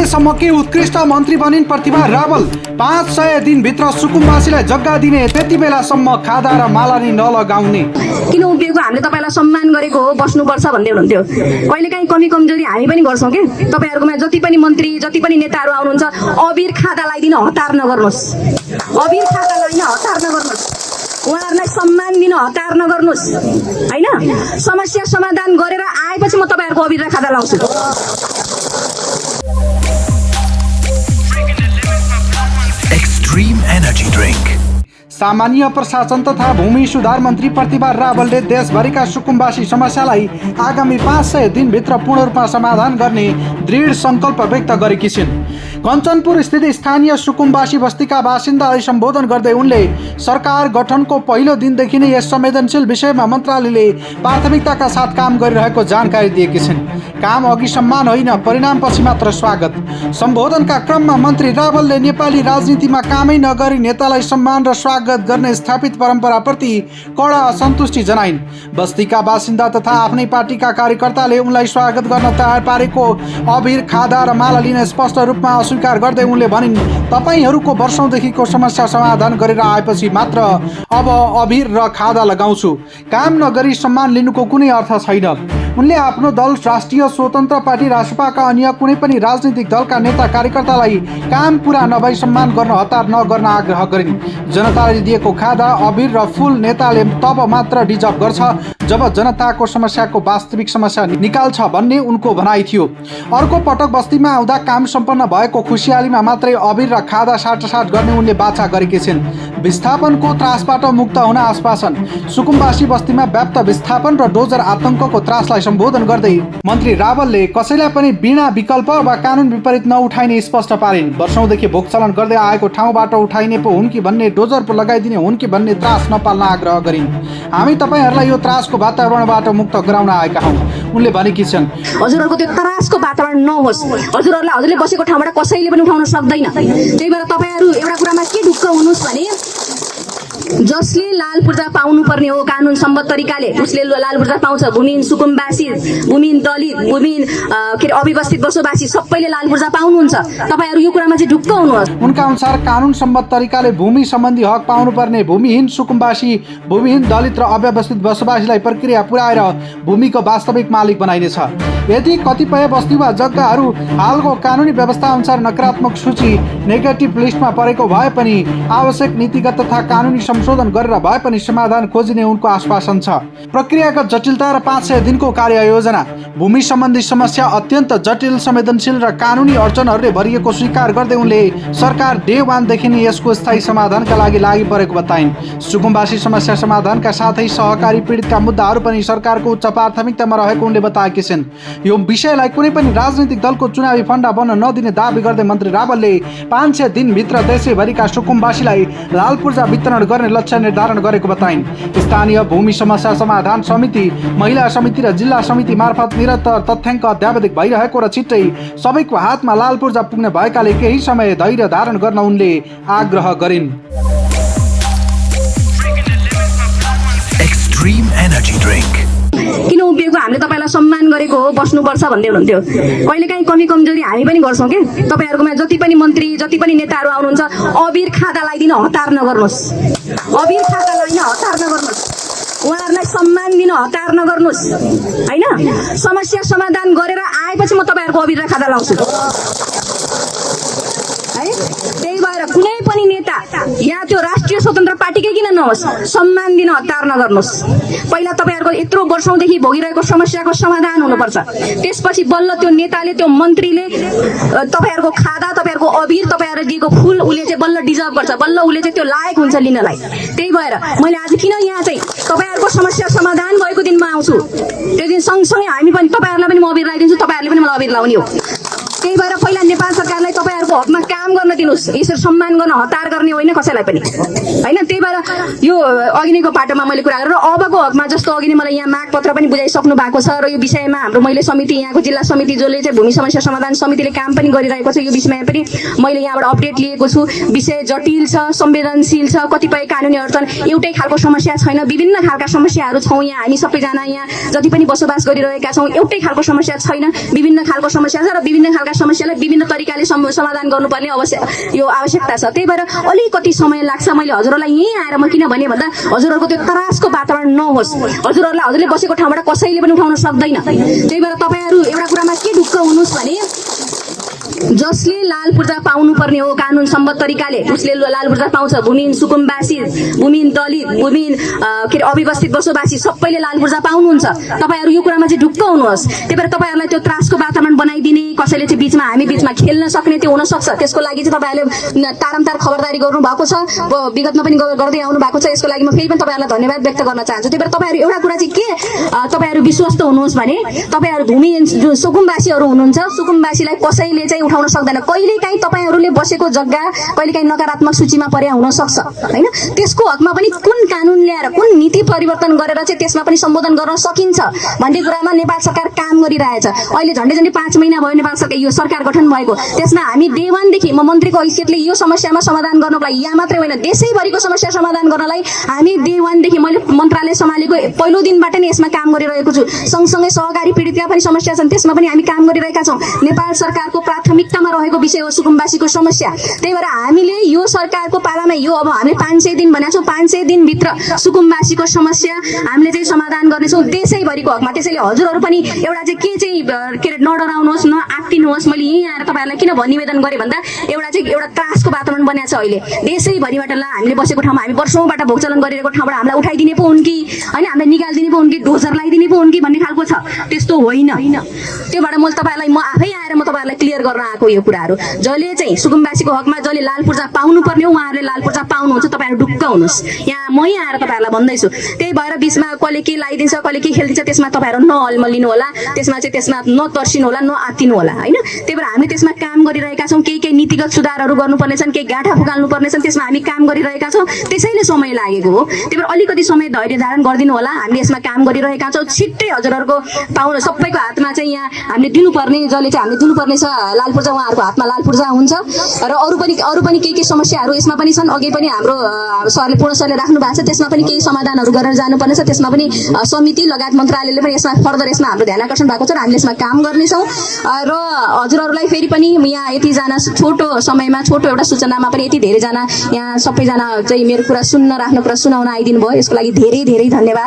अहिलेसम्मकै उत्कृष्ट मन्त्री बनिन् प्रतिभा रावल। 500 दिनभित्र सुकुम्बासीलाई जग्गा दिने, त्यति बेलासम्म खादा र मालानी नलगाउने। किन उभिएको? हामीले तपाईँलाई सम्मान गरेको हो, बस्नुपर्छ भन्दै हुनुहुन्थ्यो। कहिलेकाहीँ कमी कमजोरी हामी पनि गर्छौँ कि। तपाईँहरूकोमा जति पनि मन्त्री, जति पनि नेताहरू आउनुहुन्छ, अबिर खाता लगाइदिन हतार नगर्नुहोस्। अबिर खाता लगाइन हतार नगर्नुहोस्। उहाँहरूलाई सम्मान दिन हतार नगर्नुहोस् हैन। समस्या समाधान गरेर आएपछि म तपाईँहरूको अबिर र खाता लाउँछु। Extreme energy drink. सामान्य प्रशासन तथा भूमि सुधार मन्त्री प्रतिभा रावलले देशभरिका सुकुम्बासी समस्यालाई आगामी 500 दिनभित्र पूर्ण रूपमा समाधान गर्ने दृढ सङ्कल्प व्यक्त गरेकी छिन्। कञ्चनपुर स्थित स्थानीय सुकुम्बासी बस्तीका बासिन्दालाई सम्बोधन गर्दै उनले सरकार गठनको पहिलो दिनदेखि नै यस संवेदनशील विषयमा मन्त्रालयले प्राथमिकताका साथ काम गरिरहेको जानकारी दिएकी छिन्। काम अघि सम्मान होइन, परिणामपछि मात्र स्वागत। सम्बोधनका क्रममा मन्त्री रावलले नेपाली राजनीतिमा कामै नगरी नेतालाई सम्मान र स्वागत गर्ने स्थापित परम्पराप्रति कडा असन्तुष्टि जनाइन्। बस्तीका बासिन्दा तथा आफ्नै पार्टीका कार्यकर्ताले उनलाई स्वागत गर्न तयार पारेको अबिर, खादा र माला लिन स्पष्ट रूपमा अस्वीकार गर्दै उनले भनिन्, तपाईहरूको वर्षौंदेखिको समस्या समाधान गरेर आएपछि मात्र अब अबिर र खादा लगाउँछु। काम नगरी सम्मान लिनुको कुनै अर्थ छैन। उनले आफ्नो दल राष्ट्रिय स्वतन्त्र पार्टी रासपाका अन्य कुनै पनि राजनीतिक दलका नेता कार्यकर्तालाई काम पूरा नभई सम्मान गर्न हतार नगर्न आग्रह गरिन्। जनताले दिएको खादा, अबिर र फूल नेताले तब मात्र डिजर्भ गर्छ जब जनताको समस्याको वास्तविक समस्या निकाल्छ भन्ने उनको भनाइ थियो। अर्को पटक बस्तीमा आउँदा काम सम्पन्न भएको खुसियालीमा मात्रै अबिर र खादा साटासाट गर्ने उनले बाचा गरेकी छिन्। विस्थापनको त्रासबाट मुक्त हुन आश्वासन। सुकुम्बासी बस्तीमा व्याप्त विस्थापन र डोजर आतंकको त्रासलाई सम्बोधन गर्दै मन्त्री रावलले कसैलाई पनि बिना विकल्प वा कानुन विपरीत नउठाइने स्पष्ट पारिन्। वर्षौंदेखि भोग चलन गर्दै आएको ठाउँबाट उठाइने पो हुन् कि भन्ने, डोजर पो लगाइदिने हुन् कि भन्ने त्रास नपाल्न आग्रह गरिन्। हामी तपाईहरूलाई यो त्रासको वातावरणबाट मुक्त गराउन आएका हौँ, उनले भनेकी छन्। हजुरहरूको त्यो त्रासको वातावरण नहोस्। हजुरहरूलाई हजुरले बसेको ठाउँबाट कसैले पनि उठाउन सक्दैन। त्यही भएर तपाईँहरू एउटा कुरामा के ढुक्क हुनुहोस् भने जसले लाल पूर्जा पाउनुपर्ने हो कानुन सम्मत तरिकाले उसले लाल पूर्जा पाउँछ। भूमिहीन सुकुम्बासी, भूमिहीन दलित, भूमिहीन अव्यवस्थित बसोबासी सबैले लाल पूर्जा पाउनुहुन्छ। तपाईँहरू यो कुरामा चाहिँ ढुक्क हुनुहोस्। उनका अनुसार कानुन सम्मत तरिकाले भूमि सम्बन्धी हक पाउनुपर्ने भूमिहीन सुकुम्बासी, भूमिहीन दलित र अव्यवस्थित बसोबासीलाई प्रक्रिया पुर्याएर भूमिको वास्तविक मालिक बनाइनेछ। यदि कतिपय बस्ती वा जग्गाहरू हालको कानुनी व्यवस्था अनुसार नकारात्मक सूची, नेगेटिभ लिस्टमा परेको भए पनि आवश्यक नीतिगत तथा कानुनी संशोधन गरेर भए पनि समाधान खोजिने उनको आश्वासन छ। प्रक्रियागत जटिलता र 500 दिनको कार्ययोजना। भूमि सम्बन्धी समस्या अत्यन्त जटिल, संवेदनशील र कानुनी अडचनहरूले भरिएको स्वीकार गर्दै उनले सरकार डे 1 देखि नै यसको स्थायी समाधानका लागि लागि परेको बताइन्। सुकुम्बासी समस्या समाधानका साथै सहकारी पीडितका मुद्दाहरू पनि सरकारको उच्च प्राथमिकतामा रहेको उनले बताएकी छिन्। यो विषयलाई कुनै पनि राजनीतिक दलको चुनावी फन्डा बन्न नदिने दाबी गर्दै मन्त्री रावलले 500 दिनभित्र देशैभरिका सुकुम्बासीलाई लाल पूर्जा वितरण गर्ने लक्ष्य निर्धारण गरेको बताइन्। स्थानीय भूमि समस्या समाधान समिति, महिला समिति र जिल्ला समिति मार्फत निरन्तर तथ्याङ्क अध्यावधिक भइरहेको र छिट्टै सबैको हातमा लाल पूर्जा पुग्ने भएकाले केही समय धैर्य धारण गर्न उनले आग्रह गरिन्। Extreme energy drink. किन उभिएको? हामीले तपाईँलाई सम्मान गरेको हो, बस्नुपर्छ भन्दै हुनुहुन्थ्यो। कहिलेकाहीँ कमी कमजोरी हामी पनि गर्छौँ कि। तपाईँहरूकोमा जति पनि मन्त्री, जति पनि नेताहरू आउनुहुन्छ, अबिर खाता लगाइदिन हतार नगर्नुहोस्। अबिर खाता लगाइन हतार नगर्नुहोस्। उहाँहरूलाई सम्मान दिन हतार नगर्नुहोस् हैन। समस्या समाधान गरेर आएपछि म तपाईँहरूको अबिर र खाता लाउँछु है। त्यही भएर कुनै पनि नेता या त्यो राष्ट्रिय स्वतन्त्र पार्टीकै किन नहोस्, सम्मान दिन हतार नगर्नुहोस्। पहिला तपाईँहरूको यत्रो वर्षौंदेखि भोगिरहेको समस्याको समाधान हुनुपर्छ। त्यसपछि बल्ल त्यो नेताले, त्यो मन्त्रीले तपाईँहरूको खादा, तपाईँहरूको अबिर, तपाईँहरूले दिएको फुल उसले चाहिँ बल्ल डिजर्भ गर्छ, बल्ल उसले चाहिँ त्यो लायक हुन्छ लिनलाई। त्यही भएर मैले आज किन यहाँ चाहिँ तपाईँहरूको समस्या समाधान भएको दिनमा आउँछु। त्यो दिन सँगसँगै हामी पनि तपाईँहरूलाई पनि म अबिर लगाइदिन्छु, तपाईँहरूले पनि मलाई अबिर लाउने हो। त्यही भएर पहिला नेपाल सरकारलाई तपाईँहरूको उहाँको हकमा काम गर्न दिनुहोस्, यसरी सम्मान गर्न हतार गर्ने होइन कसैलाई पनि होइन। त्यही भएर यो अघिनेको पाटोमा मैले कुरा गरेर अबको हकमा जस्तो अघि नै मलाई यहाँ माग पत्र पनि बुझाइसक्नु भएको छ र यो विषयमा हाम्रो मैले समिति यहाँको जिल्ला समिति जसले चाहिँ भूमि समस्या समाधान समितिले काम पनि गरिरहेको छ, यो विषयमा पनि मैले यहाँबाट अपडेट लिएको छु। विषय जटिल छ, संवेदनशील छ, कतिपय कानुनी अडचन, एउटै खालको समस्या छैन, विभिन्न खालका समस्याहरू छौँ यहाँ। हामी सबैजना यहाँ जति पनि बसोबास गरिरहेका छौँ, एउटै खालको समस्या छैन, विभिन्न खालको समस्या छ र विभिन्न खालका समस्यालाई विभिन्न तरिकाले समाधान गर्नुपर्ने यो आवश्यकता छ। त्यही भएर अलिकति समय लाग्छ। मैले हजुरहरूलाई यहीँ आएर म किन भने भन्दा हजुरहरूको त्यो त्रासको वातावरण नहोस्, हजुरहरूलाई हजुरले बसेको ठाउँबाट कसैले पनि उठाउन सक्दैन। त्यही भएर तपाईँहरू एउटा कुरामा के ढुक्क हुनुहोस् भने जसले लाल पूर्जा पाउनुपर्ने हो कानुन सम्मत तरिकाले उसले लाल पूर्जा पाउँछ। भूमिहीन सुकुम्बासी, भूमिहीन दलित, भूमिहीन के अरे अव्यवस्थित बसोबासी सबैले लाल पूर्जा पाउनुहुन्छ। तपाईँहरू यो कुरामा चाहिँ ढुक्क हुनुहोस्। त्यही भएर तपाईँहरूलाई त्यो त्रासको वातावरण बनाइदिने, कसैले चाहिँ बिचमा हामी बिचमा खेल्न सक्ने त्यो हुनसक्छ। त्यसको लागि चाहिँ तपाईँहरूले तारमतार खबरदारी गर्नु भएको छ, विगतमा पनि गर्दै आउनु भएको छ। यसको लागि म फेरि पनि तपाईँहरूलाई धन्यवाद व्यक्त गर्न चाहन्छु। त्यही भएर तपाईँहरू एउटा कुरा चाहिँ के तपाईँहरू विश्वस्त हुनुहोस् भने तपाईहरू भूमिहीन जुन सुकुम्बासीहरू हुनुहुन्छ, सुकुम्बासीलाई कसैले चाहिँ उठाउन सक्दैन। कहिलेकाहीँ तपाईँहरूले बसेको जग्गा कहिलेकाहीँ नकारात्मक सूचीमा परे हुन सक्छ होइन। त्यसको हकमा पनि कुन कानुन ल्याएर कुन नीति परिवर्तन गरेर चाहिँ त्यसमा पनि सम्बोधन गर्न सकिन्छ भन्ने कुरामा नेपाल सरकार काम गरिरहेछ। अहिले झन्डै 5 महिना भयो नेपाल सरकार यो सरकार गठन भएको। त्यसमा हामी डे 1 देखि म मन्त्रीको हैसियतले यो समस्यामा समाधान गर्नको लागि यहाँ मात्रै होइन देशैभरिको समस्या समाधान गर्नलाई हामी डे 1 देखि मैले मन्त्रालय सम्हालेको पहिलो दिनबाट नै यसमा काम गरिरहेको छु। सँगसँगै सहकारी पीडितका पनि समस्या छन्, त्यसमा पनि हामी काम गरिरहेका छौँ। नेपाल सरकारको प्राथमिकतामा रहेको विषय हो सुकुम्बासीको समस्या। त्यही भएर हामीले यो सरकारको पालामा यो अब हामीले 500 दिन भनेका छौँ, 500 दिनभित्र सुकुम्बासीको समस्या हामीले चाहिँ समाधान गर्नेछौँ देशैभरिको हकमा। त्यसैले हजुरहरू पनि एउटा चाहिँ के चाहिँ के अरे नडराउनुहोस्, नआत्तिनुहोस्। मैले यहीँ आएर तपाईँहरूलाई किन निवेदन गरेँ भन्दा एउटा त्रासको वातावरण बनिएको छ अहिले देशैभरिबाट। ल हामीले बसेको ठाउँमा हामी वर्षौँबाट भोगचलन गरिरहेको ठाउँबाट हामीलाई उठाइदिने पो हुन् कि होइन, हामीलाई निकालिदिने पो हुन् कि, डोजर लगाइदिने पो हुन् कि भन्ने खालको छ। त्यस्तो होइन। त्यो भएर मैले तपाईँहरूलाई म आफै आएर म तपाईँहरूलाई क्लियर गर्न आएको यो कुराहरू। जसले चाहिँ सुकुम्बासीको हकमा जसले लाल पूर्जा पाउनुपर्ने हो उहाँहरूले लाल पूर्जा पाउनुहुन्छ। तपाईँहरू ढुक्क हुनुहोस्। यहाँ मै आएर तपाईँहरूलाई भन्दैछु। त्यही भएर बिचमा कसले के लगाइदिन्छ, कसले के खेलिदिन्छ त्यसमा तपाईँहरू नअल्मलिनु होला, त्यसमा नतर्सिनु होला, नआत्तिनु होला होइन। त्यही भएर हामी त्यसमा काम गरिरहेका छौँ। केही नीतिगत सुधारहरू गर्नुपर्ने छन्, केही गाँठा फुकाल्नु पर्ने छन्, त्यसमा हामी काम गरिरहेका छौँ। त्यसैले समय लागेको हो। त्यही भएर अलिकति समय धैर्य धारण गरिदिनु होला। हामीले यसमा काम गरिरहेका छौँ। छिट्टै हजुरहरूको पाउन सबैको हातमा चाहिँ यहाँ हामीले दिनुपर्ने, जसले चाहिँ हामीले दिनुपर्ने छ लाल पूर्जा, उहाँहरूको हातमा लाल पूर्जा हुन्छ। र अरू पनि केही समस्याहरू यसमा पनि छन्। अघि पनि हाम्रो सरले पूर्ण सरले राख्नु भएको छ, त्यसमा पनि केही समाधानहरू गरेर जानुपर्ने छ। त्यसमा पनि समिति लगायत मन्त्रालयले पनि यसमा फर्दर यसमा हाम्रो ध्यान आकर्षण भएको छ र हामीले यसमा काम गर्नेछौँ। र हजुरहरूलाई फेरि पनि यहाँ यतिजना छोटो समयमा छोटो एउटा सूचनामा पनि यति धेरैजना यहाँ सबैजना चाहिँ मेरो कुरा सुन्न राख्नु कुरा सुनाउन आइदिनु भयो, यसको लागि धेरै धेरै धन्यवाद।